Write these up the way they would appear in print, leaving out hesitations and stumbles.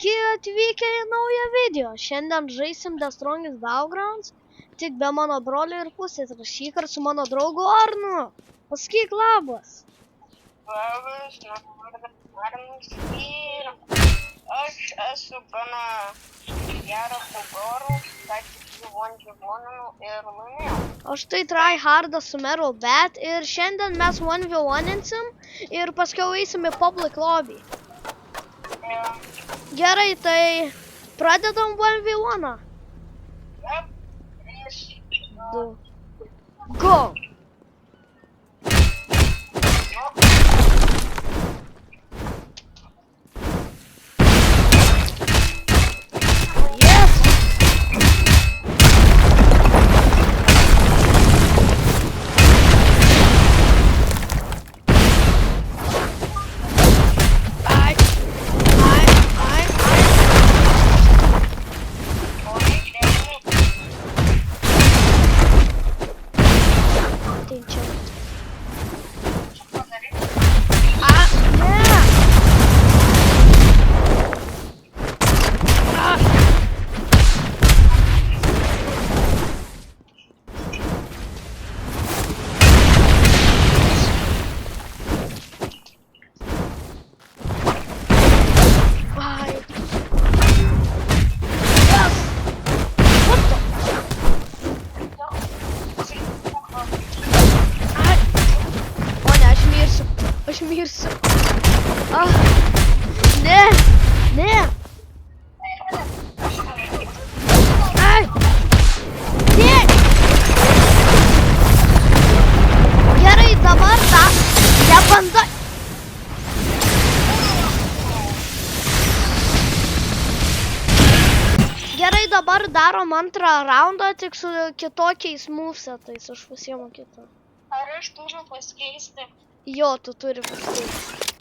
Sveiki atvykę į naują video. Šiandien žaisim The Strongest Battlegrounds, tik be mano brolio ir pusės. Ir šįkart su mano draugu Arnu. Pasakyk labas. Labas, Arnas ir aš esu gana geras saugoru, kad gyvonau ir laimėjau. Aš tai tryhardas su Meryl Bet ir šiandien mes 1v1-insim ir paskiau eisim į public lobby. Gerai, tai pradedam 1v1-ą. Yep, 3, 2. Go! Yes! Ai. Tai čia. Ne! Ai. Yes! What the? Ai. O ne, aš mirsiu. Ah. Ne! Ai. Ne! Gerai, dabar tą nebandai. Gerai, dabar darom antrą raundą, tik su kitokiais movesetais. Aš pasiimu kitą. Ar aš turiu pasikeisti? Jo, tu turi pasikeisti.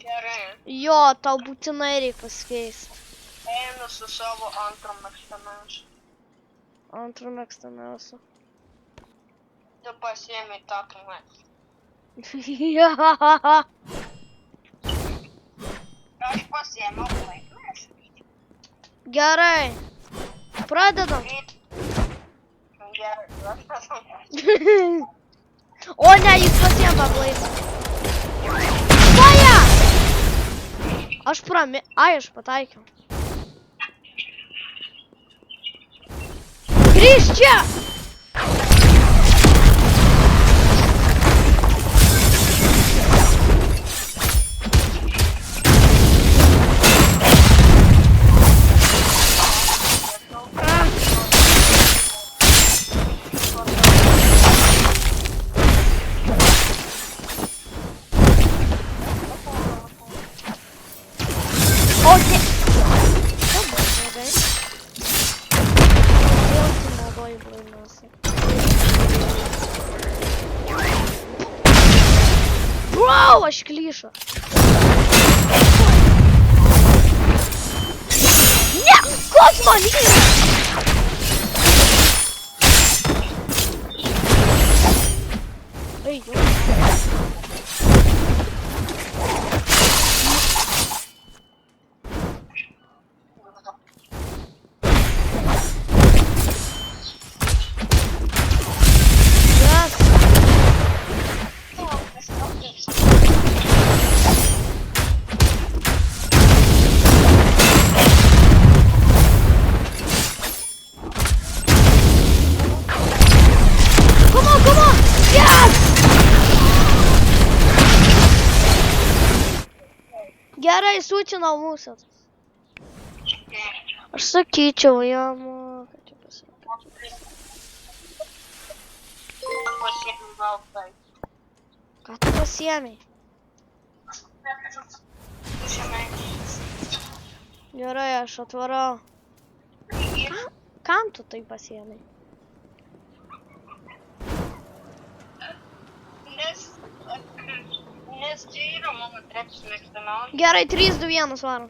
Gerai, Jo, tau būtinai reikia pasikeisti. einu su savo antru mėgstamiausiu. Antrą mėgstamiausią. Tu pasiėmei tą tuomet. Aš pasiėmiau laikmešį. Gerai. Pradedam. Gerai, aš esu. O ne, jis pasiėmė blaidą. Stoja! Aš Ai, aš pataikiau. Grįžk čia! O, ne! Vėl tu naudoji blainosą. Wow, aš klyšau. Ne! Koks man yra? Ei, jau. Yes. Come on! Yes! Gerai, sučinau mūsų. Aš sakyčiau, jam, kad čia pasakyti. Pasiėmiau baltai. Ką tu pasiėmei? Gerai, aš atvarau. Kam tu tai pasiėmei? Nes čia yra mano trečias mėgstamiausias. Gerai, 3, 2, 1 varom.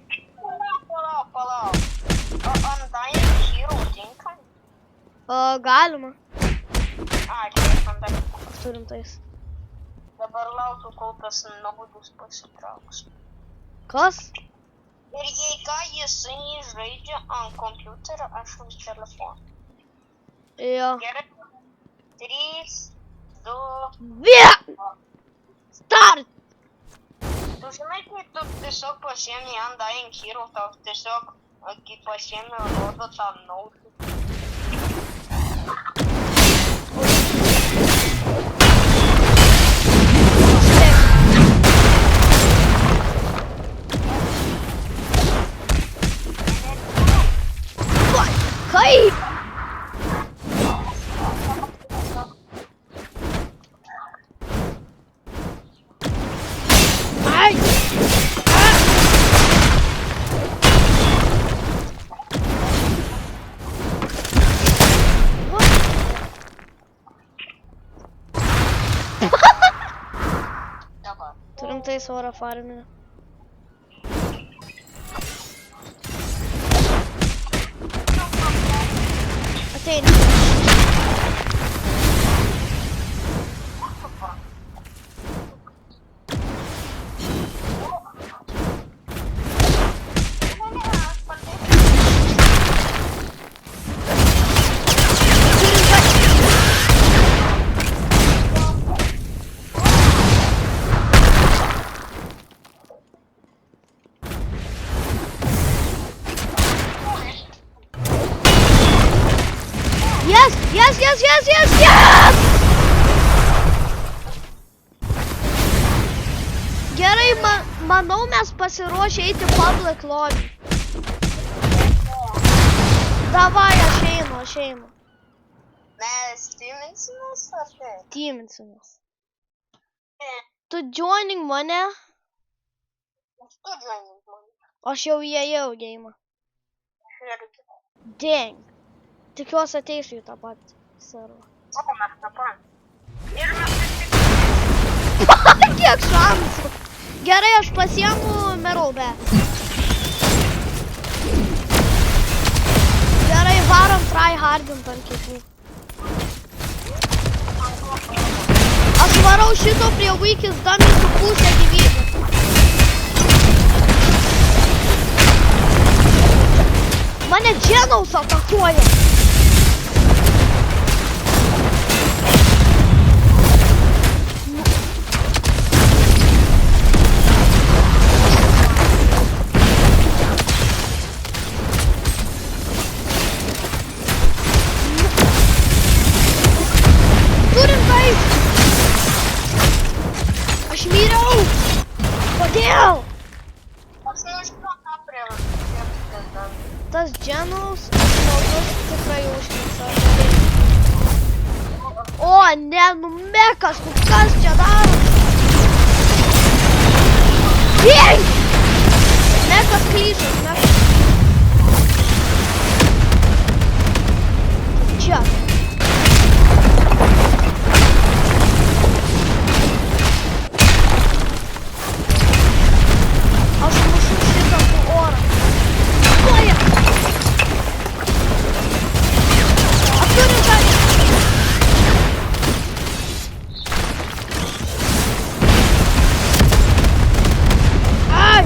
Palauk. O ant Iron Hero tinka? Galima. Čia man dar. Turim tais. Dabar laukiu, kol tas naudus pasitrauks. Kas? jisai žaidžia ant kompiuterio, aš ant telefono. Jo. Gerai. 3, 2, Vien! Start! tu žinai, kai tu tiesiog pasiemi Undying Hero, tau tiesiog, kai pasiemi, rodo tą nautį. Kaip? Ai! Dabar. Turim tai svarą farminę. Ateini. Yes! Gerai, manau mes pasiruošę eiti public lobby. Davai, aš einu. Mes teaminsimės ar tai? Teaminsimės. Tu joining mane? Tu joining mane. Aš jau įėjau geimą. Irgi. Dang. Tikiuosi ateisiu į tą patį servą. O, mes tą patį. Ir mes tik... Kiek šansų? Gerai, aš pasiemu merubę. Gerai, varom tryhardint ant kitų. Aš varau šito prie Weakest Dummy su pusę gyvybės. Mane Genos atakuoja. Turim tai. Aš myriau. Kodėl? Aš nežinau, ką prie Tas Genos žmogus tikrai užknisa. O, ne, nu mekas, nu kas čia daro? Ding! Mekas kryžas, mekas. Čia. Aš mušu šitą su orą. Koja! Aš turiu tą... Ai!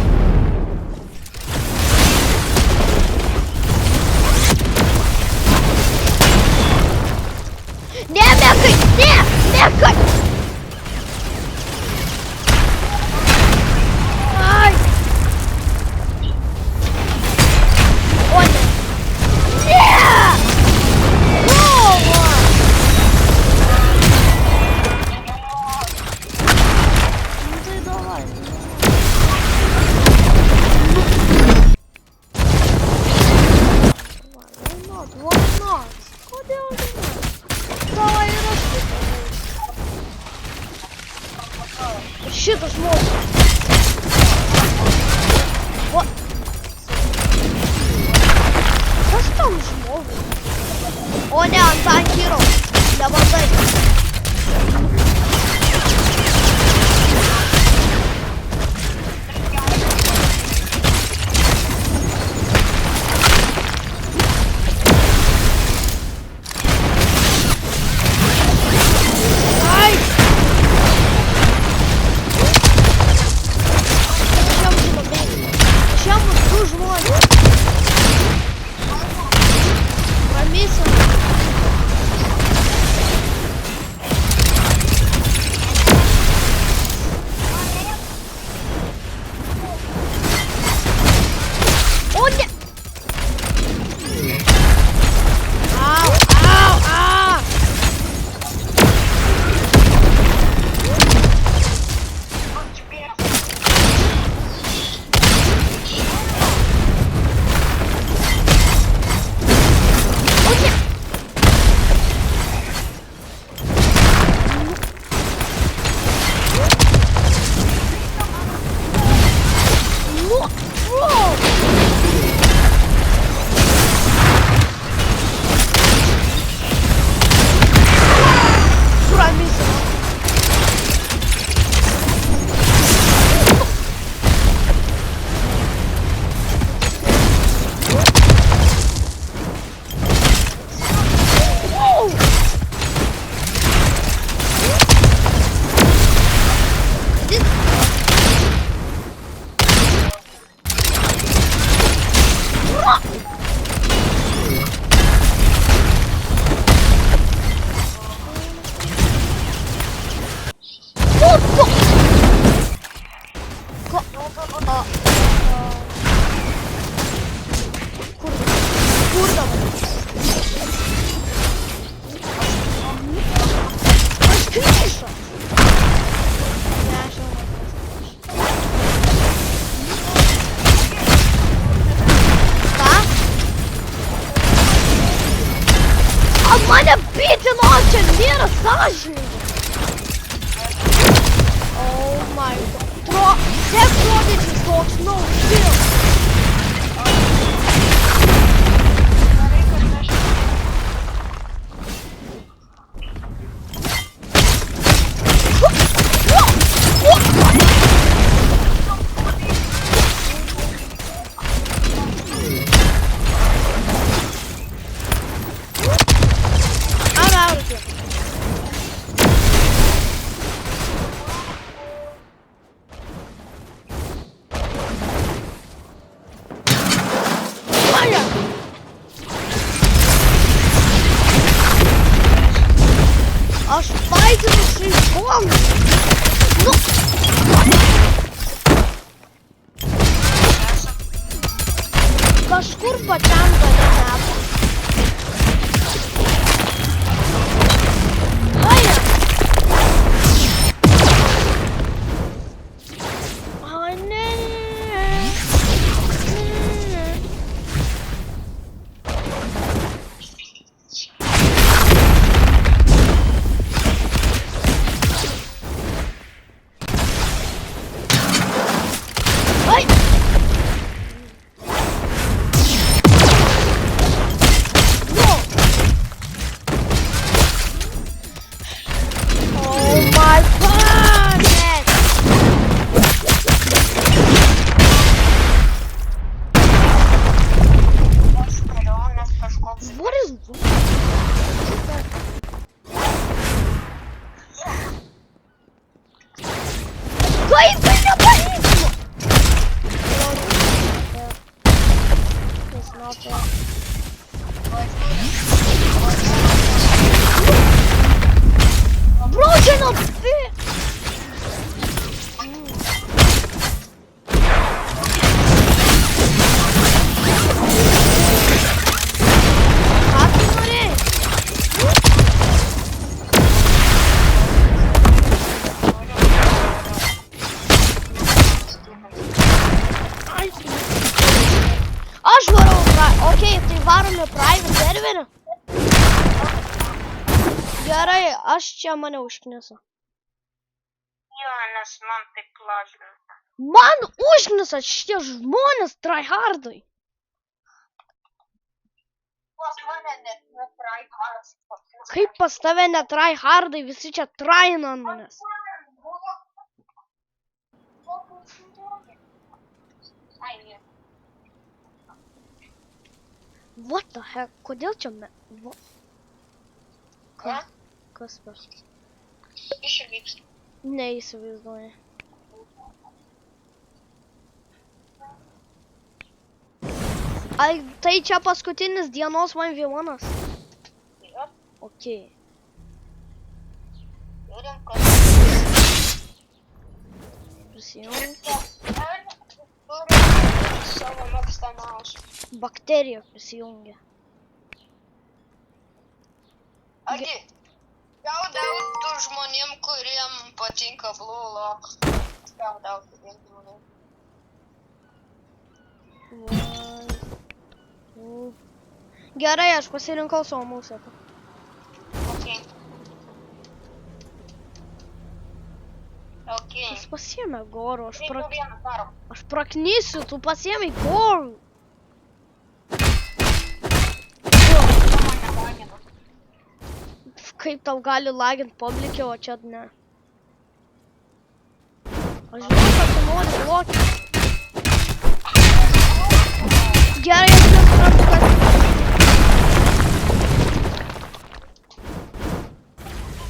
Žinok, čia nėra sąžininga. Oh my god. Tiek rodyti toks, no shit. Gerai, kad aš... I'm out of here. Fire! Aš paidinu šiais kolais. Nu. Kažkur pačiam gale metų. Fire! Ai, ne. Ai! No! Oh my goodness! Aš kelionės kažkoks... What is Kaip tai nepavyko? It's not there. Bro, čia nuo Ką tu norėjai? Ai. Aš varau, okei, tai varome private serverį. Gerai, aš čia mane užkniso. Jo, nes man taip lagina. Man užknisa šitie žmonės tryhardai. Pas mane net netryhards. Kaip pas tave ne tryhardai, visi čia tryina ant manęs. Ai, ne. What the heck? Kodėl čia me... Ką? Kas per? Išvyks. Neįsivaizduoju. Ai, tai čia paskutinis dienos 1v1. Jo, Okei. turim kas. Prisijungiu. Turim savo mėgstamiausių. Bakterija prisijungia. Agi, gaudau tų žmonėm, kuriem patinka Blue Lock. Gaudau tiem žmonėm. Gerai, aš pasirinkau savo muziką. Okei. Okei. Jis pasiėmė gorų, Reikia vieną darom. aš praknysiu, tu pasiėmė gorų. Mane lagina. Kaip tau gali lagint publikė, o čia ne. Aš žinau, kad tu nori blokį. Gerai, aš nesuprantu, kas...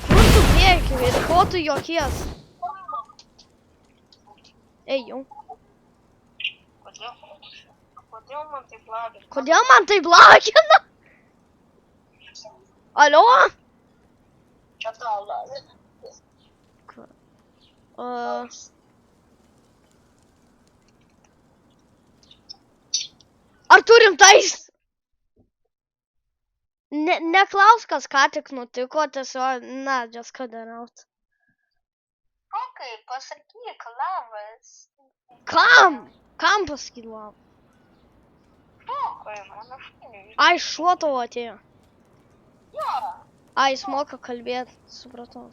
Kur tu bėgi ir ko tu jokies? Ei, jau. Kodėl man taip lagina? Kodėl man taip lagina? Alio? Čia tau lagina. Ar turim tais? Neklausk, kas ką tik nutiko, tiesiog, na, just cut it out. Okei, pasakyk, labas. Kam? Kam pasakyt labas? Okei, mano šuniui. Ai, šuo tavo atėjo. Jo. A, jis moka kalbėti. Supratau.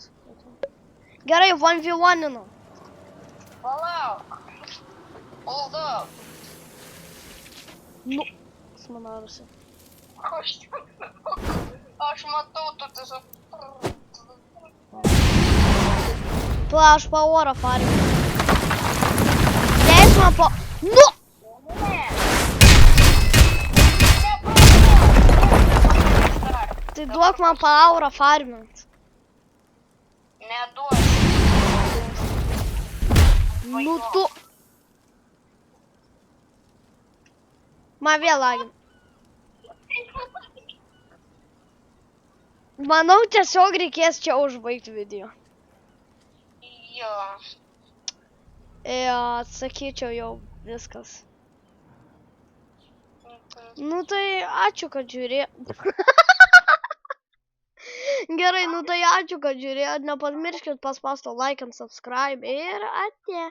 Gerai, 1v1. Palauk. Hold up. Nu, smanarusi. Aš matau, tu tiesiog... Pala, aš pa orą farmiu. Leis man po... Nu! Ne. Tai duok man pa aurą farmint. Neduosiu. Nu tu... Man vėl lagin. Manau, tiesiog reikės čia užbaigti video. Jo. Sakyčiau jau viskas. Nu tai ačiū, kad žiūrėjot. Gerai, nu tai ačiū, kad žiūrėjot. Nepamirškit paspausti like and subscribe ir ate.